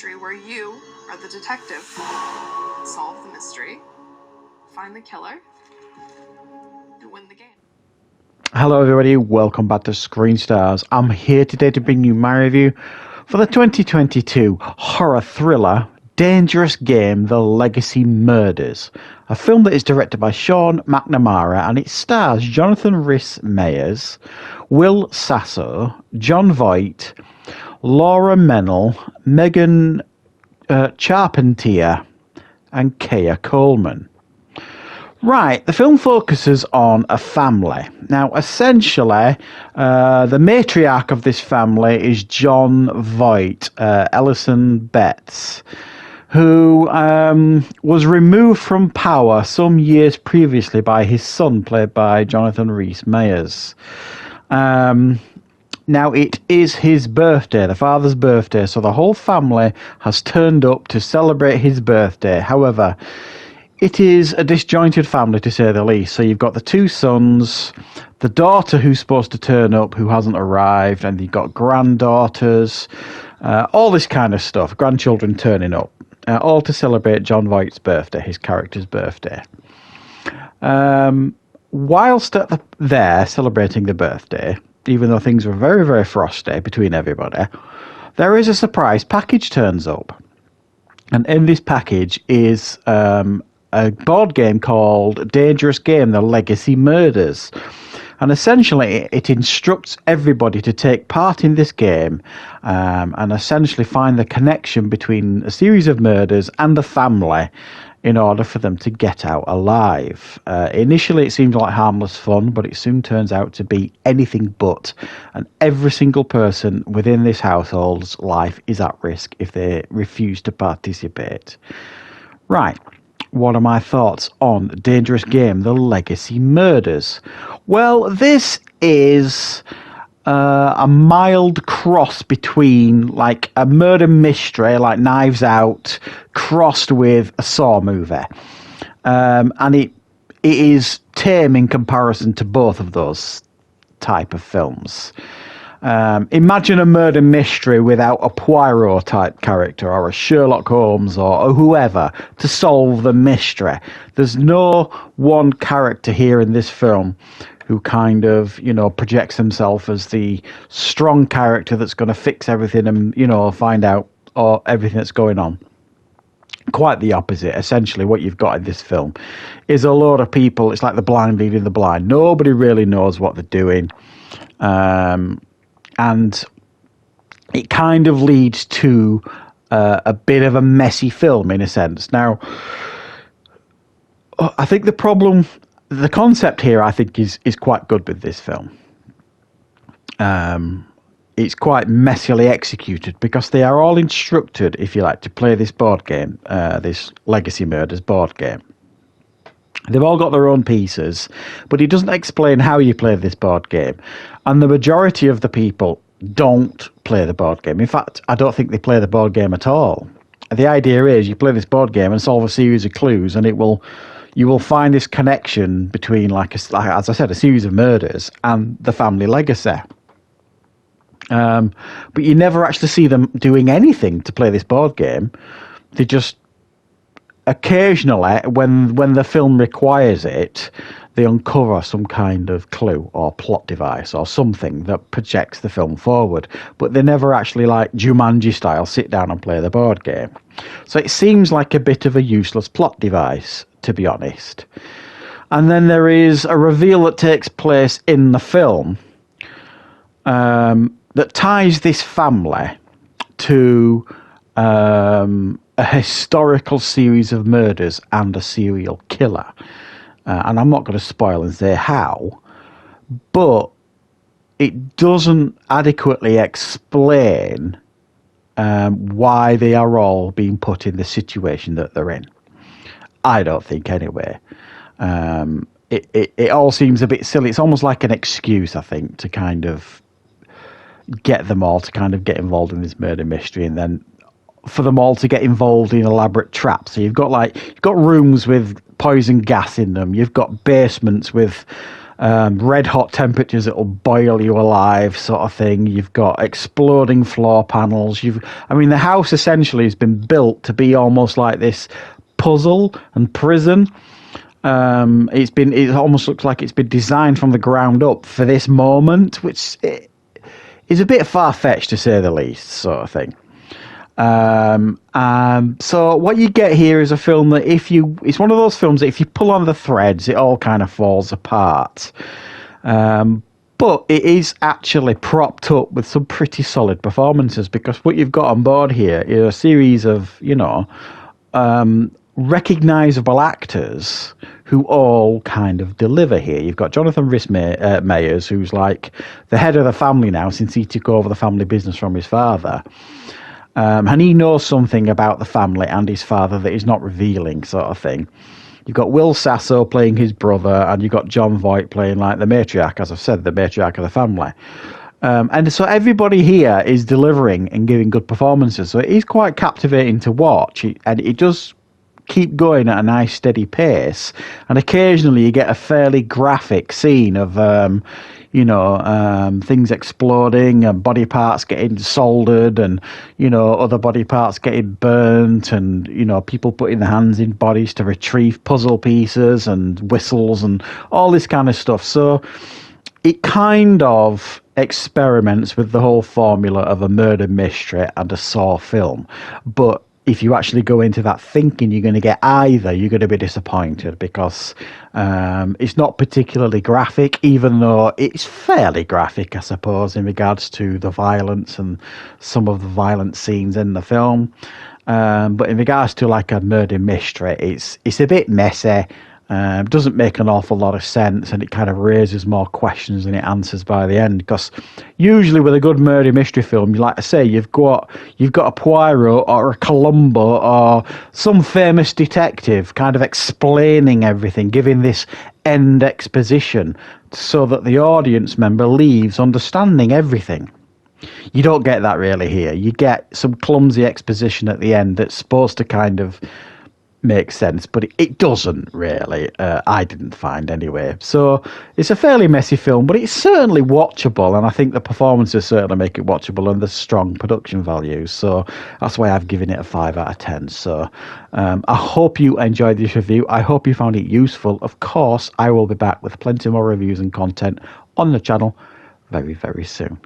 mystery where you are the detective. Solve the mystery, find the killer, and win the game. Hello everybody, welcome back to Screenstars. I'm here today to bring you my review for the 2022 horror thriller Dangerous Game: The Legacy Murders, a film that is directed by Sean McNamara and it stars Jonathan Rhys Meyers, Will Sasso, Jon Voight, Laura Mennell, Megan Charpentier and Kea Coleman. Right, the film focuses on a family. Now, essentially, the matriarch of this family is Jon Voight, Ellison Betts, who was removed from power some years previously by his son, played by Jonathan Rhys Meyers. Now, it is his birthday, the father's birthday, so the whole family has turned up to celebrate his birthday. However, it is a disjointed family, to say the least. So you've got the two sons, the daughter who's supposed to turn up, who hasn't arrived, and you've got granddaughters, all this kind of stuff, grandchildren turning up, all to celebrate Jon Voight's birthday, his character's birthday. Whilst there celebrating the birthday, even though things were very, very frosty between everybody, there is a surprise package turns up. And in this package is a board game called Dangerous Game: The Legacy Murders. And essentially, it instructs everybody to take part in this game and essentially find the connection between a series of murders and the family in order for them to get out alive. Initially, it seemed like harmless fun, but it soon turns out to be anything but. And every single person within this household's life is at risk if they refuse to participate. Right. What are my thoughts on Dangerous Game: The Legacy Murders? Well, this is a mild cross between like a murder mystery, like Knives Out, crossed with a Saw movie. And it is tame in comparison to both of those type of films. Imagine a murder mystery without a Poirot type character or a Sherlock Holmes or whoever to solve the mystery. There's no one character here in this film who kind of, projects himself as the strong character that's going to fix everything and, find out everything that's going on. Quite the opposite. Essentially, what you've got in this film is a lot of people. It's like the blind leading the blind. Nobody really knows what they're doing. And it kind of leads to a bit of a messy film in a sense. Now, I think the concept here, I think, is quite good with this film. It's quite messily executed because they are all instructed, if you like, to play this board game, this Legacy Murders board game. They've all got their own pieces, but it doesn't explain how you play this board game. And the majority of the people don't play the board game. In fact, I don't think they play the board game at all. The idea is you play this board game and solve a series of clues, and you will find this connection between, like as I said, a series of murders and the family legacy. But you never actually see them doing anything to play this board game. They just occasionally, when the film requires it, they uncover some kind of clue or plot device or something that projects the film forward. But they never actually, like Jumanji style, sit down and play the board game. So it seems like a bit of a useless plot device, to be honest. And then there is a reveal that takes place in the film that ties this family to a historical series of murders and a serial killer. And I'm not going to spoil and say how, but it doesn't adequately explain why they are all being put in the situation that they're in. I don't think, anyway. It all seems a bit silly. It's almost like an excuse, I think, to kind of get them all to kind of get involved in this murder mystery, and then for them all to get involved in elaborate traps. So you've got rooms with poison gas in them. You've got basements with red hot temperatures that'll boil you alive, sort of thing. You've got exploding floor panels. The house essentially has been built to be almost like this puzzle and prison. It almost looks like it's been designed from the ground up for this moment, which is a bit far-fetched to say the least, sort of thing. So what you get here is a film that it's one of those films that if you pull on the threads, it all kind of falls apart. But it is actually propped up with some pretty solid performances, because what you've got on board here is a series of, recognizable actors who all kind of deliver here. You've got Rhys Meyers, who's like the head of the family now since he took over the family business from his father. And he knows something about the family and his father that he's not revealing, sort of thing. You've got Will Sasso playing his brother, and you've got Jon Voight playing like the matriarch, as I've said, the matriarch of the family. And so everybody here is delivering and giving good performances. So it is quite captivating to watch, and it does keep going at a nice steady pace. And occasionally you get a fairly graphic scene of things exploding and body parts getting soldered and, other body parts getting burnt and, people putting their hands in bodies to retrieve puzzle pieces and whistles and all this kind of stuff. So it kind of experiments with the whole formula of a murder mystery and a Saw film. But if you actually go into that thinking you're going to get either, you're going to be disappointed, because it's not particularly graphic, even though it's fairly graphic, I suppose, in regards to the violence and some of the violent scenes in the film. But in regards to like a murder mystery, it's a bit messy. Doesn't make an awful lot of sense, and it kind of raises more questions than it answers by the end. Because usually with a good murder mystery film, like I say, you've got a Poirot or a Columbo or some famous detective kind of explaining everything, giving this end exposition so that the audience member leaves understanding everything. You don't get that really here. You get some clumsy exposition at the end that's supposed to kind of makes sense, but it doesn't really. I didn't find anyway. So it's a fairly messy film, but it's certainly watchable, and I think the performances certainly make it watchable, and there's strong production values. So that's why I've given it a 5 out of 10. So I hope you enjoyed this review. I hope you found it useful. Of course, I will be back with plenty more reviews and content on the channel very, very soon.